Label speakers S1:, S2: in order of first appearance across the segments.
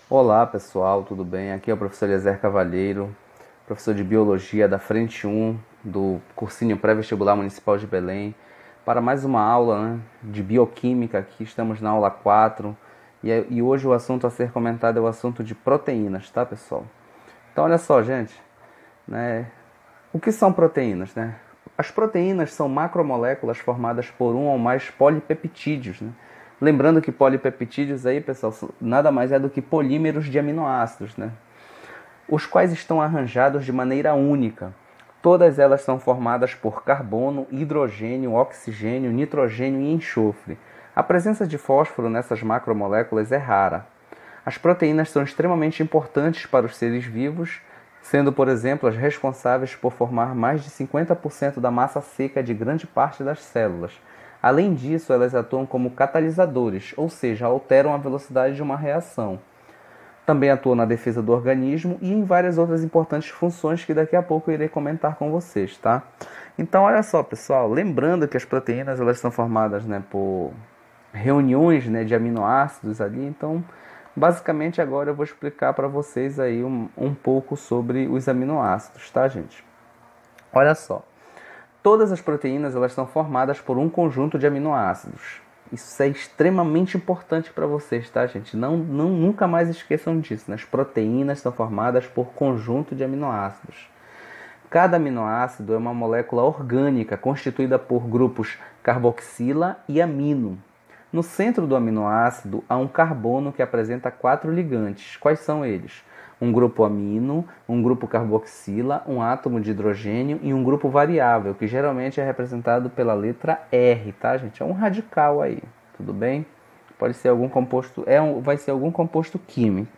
S1: Olá pessoal, tudo bem? Aqui é o professor Eliezer Cavalheiro, professor de Biologia da Frente 1 do Cursinho Pré-Vestibular Municipal de Belém, para mais uma aula, né, de Bioquímica. Aqui estamos na aula 4 e hoje o assunto a ser comentado é o assunto de proteínas, tá pessoal? Então olha só, gente, né, o que são proteínas, né? As proteínas são macromoléculas formadas por um ou mais polipeptídeos, né? Lembrando que polipeptídeos aí, pessoal, nada mais é do que polímeros de aminoácidos, né? Os quais estão arranjados de maneira única. Todas elas são formadas por carbono, hidrogênio, oxigênio, nitrogênio e enxofre. A presença de fósforo nessas macromoléculas é rara. As proteínas são extremamente importantes para os seres vivos, sendo, por exemplo, as responsáveis por formar mais de 50% da massa seca de grande parte das células. Além disso, elas atuam como catalisadores, ou seja, alteram a velocidade de uma reação. Também atuam na defesa do organismo e em várias outras importantes funções que daqui a pouco eu irei comentar com vocês, tá? Então, olha só, pessoal, lembrando que as proteínas elas são formadas, né, por reuniões, né, de aminoácidos ali. Então, basicamente agora eu vou explicar para vocês aí um pouco sobre os aminoácidos, tá, gente? Olha só, todas as proteínas elas são formadas por um conjunto de aminoácidos. Isso é extremamente importante para vocês, tá, gente? Nunca mais esqueçam disso, né? As proteínas são formadas por conjunto de aminoácidos. Cada aminoácido é uma molécula orgânica constituída por grupos carboxila e amino. No centro do aminoácido há um carbono que apresenta 4 ligantes. Quais são eles? Um grupo amino, um grupo carboxila, um átomo de hidrogênio e um grupo variável, que geralmente é representado pela letra R, tá, gente? É um radical aí, tudo bem? Pode ser algum composto, vai ser algum composto químico.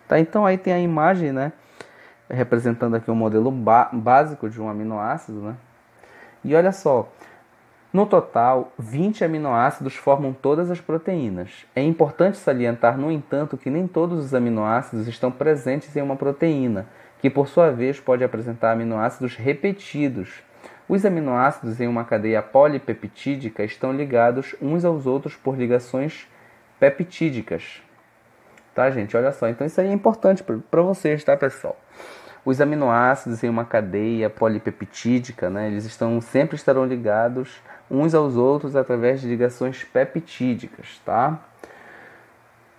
S1: Tá, então aí tem a imagem, né, representando aqui um modelo básico de um aminoácido, né? E olha só, no total, 20 aminoácidos formam todas as proteínas. É importante salientar, no entanto, que nem todos os aminoácidos estão presentes em uma proteína, que por sua vez pode apresentar aminoácidos repetidos. Os aminoácidos em uma cadeia polipeptídica estão ligados uns aos outros por ligações peptídicas. Tá, gente? Olha só. Então isso aí é importante para vocês, tá, pessoal? Os aminoácidos em uma cadeia polipeptídica, né, eles sempre estarão ligados uns aos outros através de ligações peptídicas, tá?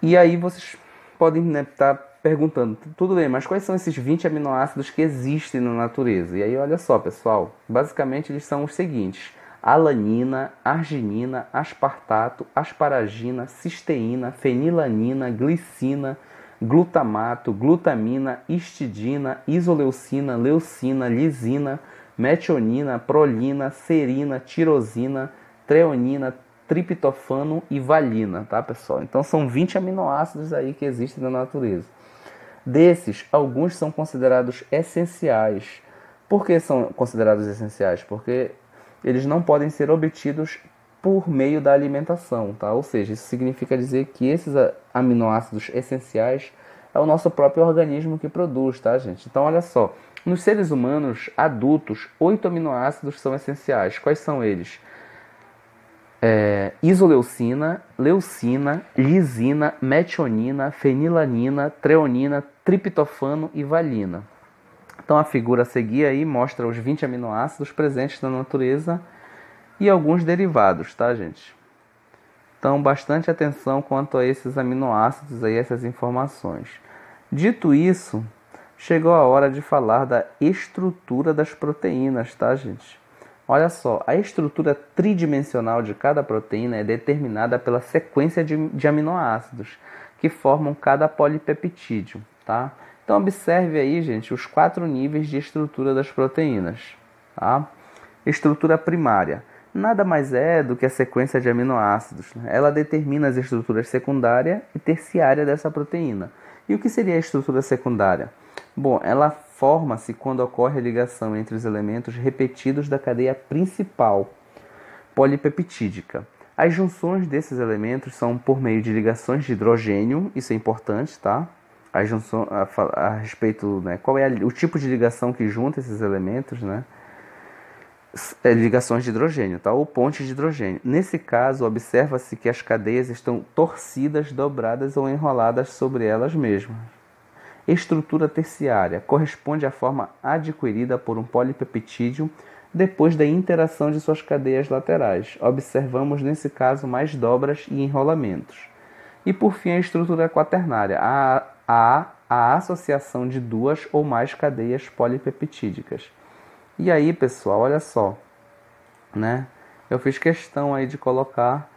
S1: E aí vocês podem estar perguntando, tudo bem, mas quais são esses 20 aminoácidos que existem na natureza? E aí olha só, pessoal, basicamente eles são os seguintes: alanina, arginina, aspartato, asparagina, cisteína, fenilanina, glicina, glutamato, glutamina, histidina, isoleucina, leucina, lisina, metionina, prolina, serina, tirosina, treonina, triptofano e valina, tá, pessoal? Então são 20 aminoácidos aí que existem na natureza. Desses, alguns são considerados essenciais. Por que são considerados essenciais? Porque eles não podem ser obtidos por meio da alimentação, tá? Ou seja, isso significa dizer que esses aminoácidos essenciais é o nosso próprio organismo que produz, tá, gente? Então, olha só, nos seres humanos adultos, 8 aminoácidos são essenciais. Quais são eles? Isoleucina, leucina, lisina, metionina, fenilanina, treonina, triptofano e valina. Então a figura a seguir aí mostra os 20 aminoácidos presentes na natureza e alguns derivados, tá, gente? Então bastante atenção quanto a esses aminoácidos aí, essas informações. Dito isso, chegou a hora de falar da estrutura das proteínas, tá, gente? Olha só, a estrutura tridimensional de cada proteína é determinada pela sequência de aminoácidos que formam cada polipeptídeo, tá? Então observe aí, gente, os 4 níveis de estrutura das proteínas, tá? Estrutura primária nada mais é do que a sequência de aminoácidos. Ela determina as estruturas secundária e terciária dessa proteína. E o que seria a estrutura secundária? Bom, ela forma-se quando ocorre a ligação entre os elementos repetidos da cadeia principal polipeptídica. As junções desses elementos são por meio de ligações de hidrogênio, isso é importante, tá? A respeito, né, qual é o tipo de ligação que junta esses elementos, né? ligações de hidrogênio, tá? Ou pontes de hidrogênio. Nesse caso, observa-se que as cadeias estão torcidas, dobradas ou enroladas sobre elas mesmas. Estrutura terciária corresponde à forma adquirida por um polipeptídeo depois da interação de suas cadeias laterais. Observamos nesse caso mais dobras e enrolamentos. E por fim, a estrutura quaternária, a associação de duas ou mais cadeias polipeptídicas. E aí, pessoal, olha só, né? Eu fiz questão aí de colocar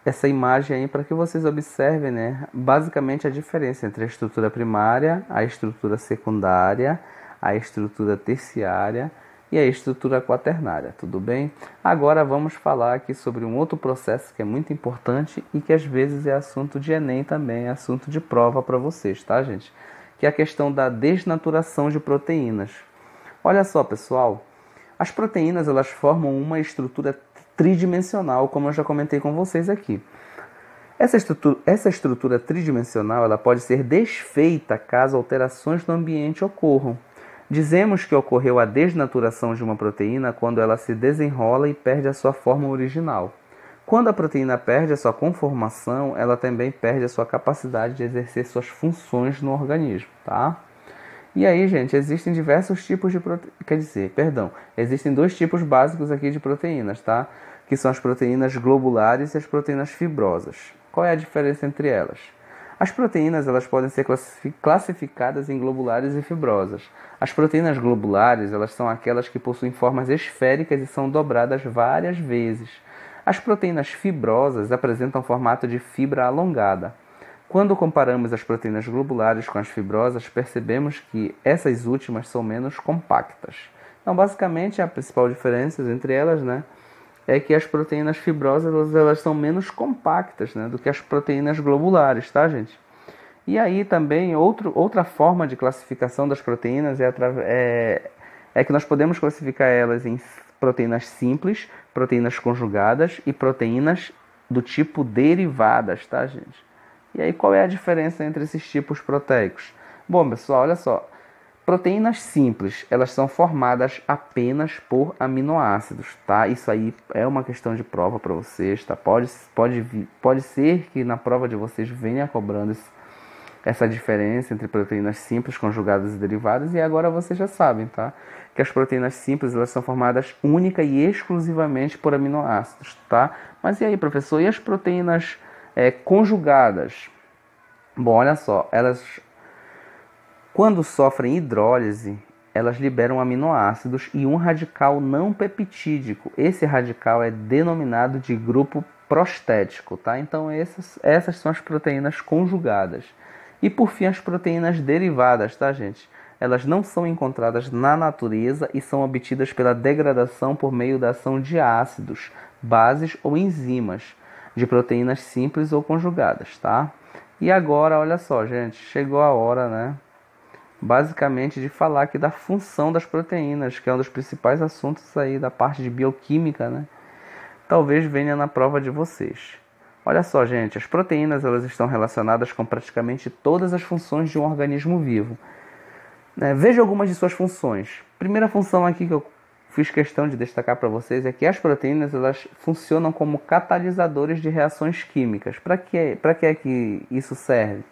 S1: essa imagem aí para que vocês observem, né, basicamente a diferença entre a estrutura primária, a estrutura secundária, a estrutura terciária e a estrutura quaternária, tudo bem? Agora vamos falar aqui sobre um outro processo que é muito importante e que às vezes é assunto de Enem também, é assunto de prova para vocês, tá, gente? Que é a questão da desnaturação de proteínas. Olha só, pessoal, as proteínas elas formam uma estrutura tridimensional, como eu já comentei com vocês aqui. Essa estrutura tridimensional ela pode ser desfeita caso alterações no ambiente ocorram. Dizemos que ocorreu a desnaturação de uma proteína quando ela se desenrola e perde a sua forma original. Quando a proteína perde a sua conformação, ela também perde a sua capacidade de exercer suas funções no organismo, tá? E aí, gente, existem diversos tipos de existem dois tipos básicos aqui de proteínas, tá? Que são as proteínas globulares e as proteínas fibrosas. Qual é a diferença entre elas? As proteínas elas podem ser classificadas em globulares e fibrosas. As proteínas globulares elas são aquelas que possuem formas esféricas e são dobradas várias vezes. As proteínas fibrosas apresentam formato de fibra alongada. Quando comparamos as proteínas globulares com as fibrosas, percebemos que essas últimas são menos compactas. Então, basicamente, a principal diferença entre elas, né, é que as proteínas fibrosas elas são menos compactas, né, do que as proteínas globulares, tá, gente? E aí também outra forma de classificação das proteínas é que nós podemos classificar elas em proteínas simples, proteínas conjugadas e proteínas do tipo derivadas, tá, gente? E aí, qual é a diferença entre esses tipos proteicos? Bom, pessoal, olha só. Proteínas simples, elas são formadas apenas por aminoácidos, tá? Isso aí é uma questão de prova para vocês, tá? Pode ser que na prova de vocês venha cobrando essa diferença entre proteínas simples, conjugadas e derivadas, e agora vocês já sabem, tá? Que as proteínas simples, elas são formadas única e exclusivamente por aminoácidos, tá? Mas e aí, professor, e as proteínas conjugadas? Bom, olha só, elas quando sofrem hidrólise, elas liberam aminoácidos e um radical não peptídico. Esse radical é denominado de grupo prostético, tá? Então essas são as proteínas conjugadas. E por fim as proteínas derivadas, tá, gente? Elas não são encontradas na natureza e são obtidas pela degradação por meio da ação de ácidos, bases ou enzimas de proteínas simples ou conjugadas, tá? E agora, olha só, gente, chegou a hora, né? Basicamente de falar aqui da função das proteínas, que é um dos principais assuntos aí da parte de bioquímica, né? Talvez venha na prova de vocês. Olha só, gente, as proteínas elas estão relacionadas com praticamente todas as funções de um organismo vivo. Veja algumas de suas funções. Primeira função aqui que eu fiz questão de destacar para vocês é que as proteínas elas funcionam como catalisadores de reações químicas. Para que isso serve?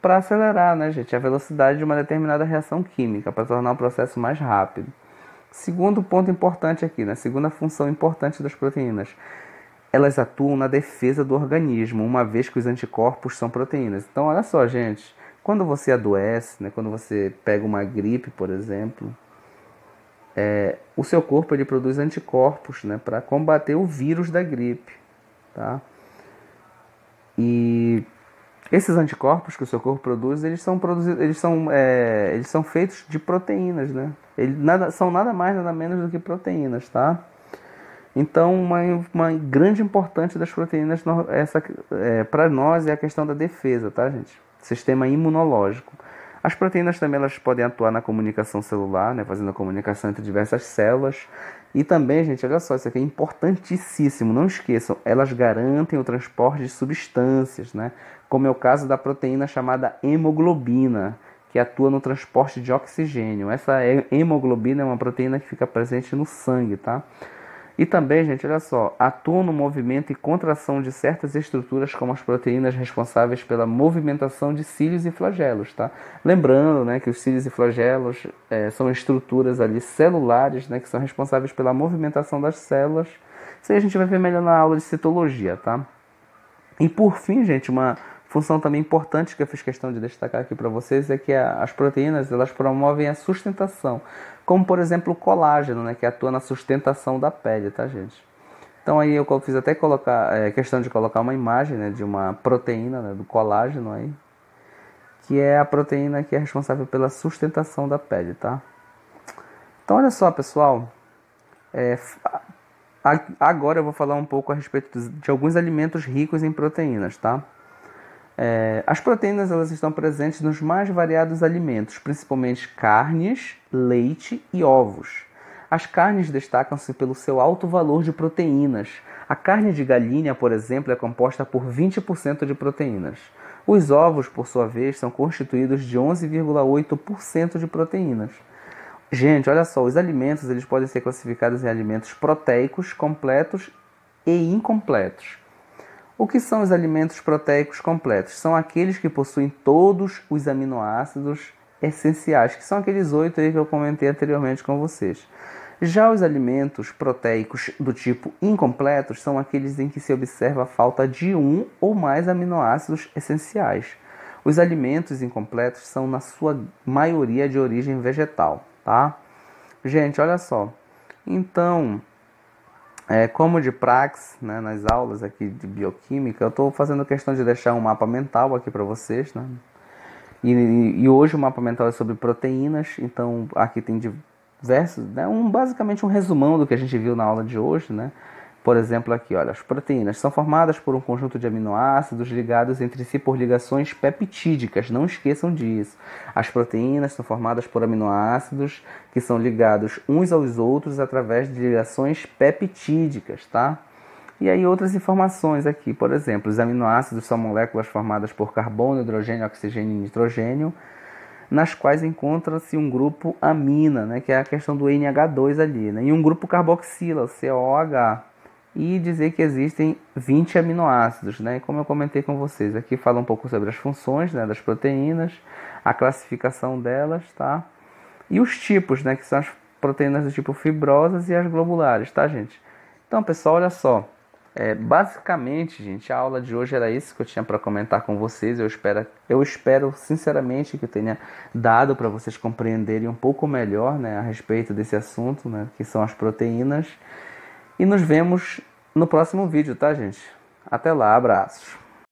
S1: Para acelerar, né, gente, a velocidade de uma determinada reação química, para tornar o processo mais rápido. Segundo ponto importante aqui, né, segunda função importante das proteínas, elas atuam na defesa do organismo, uma vez que os anticorpos são proteínas. Então, olha só, gente, quando você adoece, né, quando você pega uma gripe, por exemplo, o seu corpo ele produz anticorpos, né, para combater o vírus da gripe, tá? E esses anticorpos que o seu corpo produz, eles são feitos de proteínas, né? São nada mais, nada menos do que proteínas, tá? Então, uma grande importância das proteínas para nós é a questão da defesa, tá, gente? Sistema imunológico. As proteínas também elas podem atuar na comunicação celular, né, fazendo a comunicação entre diversas células. E também, gente, olha só, isso aqui é importantíssimo, não esqueçam, elas garantem o transporte de substâncias, né, como é o caso da proteína chamada hemoglobina, que atua no transporte de oxigênio. Essa hemoglobina é uma proteína que fica presente no sangue, tá? E também, gente, olha só, atua no movimento e contração de certas estruturas, como as proteínas responsáveis pela movimentação de cílios e flagelos, tá? Lembrando, né, que os cílios e flagelos são estruturas ali celulares, né, que são responsáveis pela movimentação das células. Isso aí a gente vai ver melhor na aula de citologia, tá? E por fim, gente, uma função também importante que eu fiz questão de destacar aqui para vocês é que as proteínas, elas promovem a sustentação, como por exemplo o colágeno, né, que atua na sustentação da pele, tá, gente? Então aí eu fiz até questão de colocar uma imagem, né, de uma proteína, né, do colágeno aí, que é a proteína que é responsável pela sustentação da pele, tá? Então olha só, pessoal, agora eu vou falar um pouco a respeito de alguns alimentos ricos em proteínas, tá? As proteínas, elas estão presentes nos mais variados alimentos, principalmente carnes, leite e ovos. As carnes destacam-se pelo seu alto valor de proteínas. A carne de galinha, por exemplo, é composta por 20% de proteínas. Os ovos, por sua vez, são constituídos de 11,8% de proteínas. Gente, olha só, os alimentos eles podem ser classificados em alimentos proteicos, completos e incompletos. O que são os alimentos proteicos completos? São aqueles que possuem todos os aminoácidos essenciais, que são aqueles 8 aí que eu comentei anteriormente com vocês. Já os alimentos proteicos do tipo incompletos são aqueles em que se observa a falta de um ou mais aminoácidos essenciais. Os alimentos incompletos são, na sua maioria, de origem vegetal, tá? Gente, olha só. Então, como de praxe, né, nas aulas aqui de bioquímica, eu estou fazendo questão de deixar um mapa mental aqui para vocês, né? E hoje o mapa mental é sobre proteínas, então aqui tem diversos, né, basicamente um resumão do que a gente viu na aula de hoje, né? Por exemplo, aqui, olha, as proteínas são formadas por um conjunto de aminoácidos ligados entre si por ligações peptídicas, não esqueçam disso. As proteínas são formadas por aminoácidos que são ligados uns aos outros através de ligações peptídicas, tá? E aí outras informações aqui, por exemplo, os aminoácidos são moléculas formadas por carbono, hidrogênio, oxigênio e nitrogênio, nas quais encontra-se um grupo amina, né, que é a questão do NH2 ali, né, e um grupo carboxila, COH. E dizer que existem 20 aminoácidos, né? Como eu comentei com vocês, aqui fala um pouco sobre as funções, né, das proteínas, a classificação delas, tá? E os tipos, né, que são as proteínas do tipo fibrosas e as globulares, tá, gente? Então, pessoal, olha só. Basicamente, gente, a aula de hoje era isso que eu tinha para comentar com vocês. Eu espero sinceramente que eu tenha dado para vocês compreenderem um pouco melhor, né, a respeito desse assunto, né, que são as proteínas. E nos vemos no próximo vídeo, tá, gente? Até lá, abraços!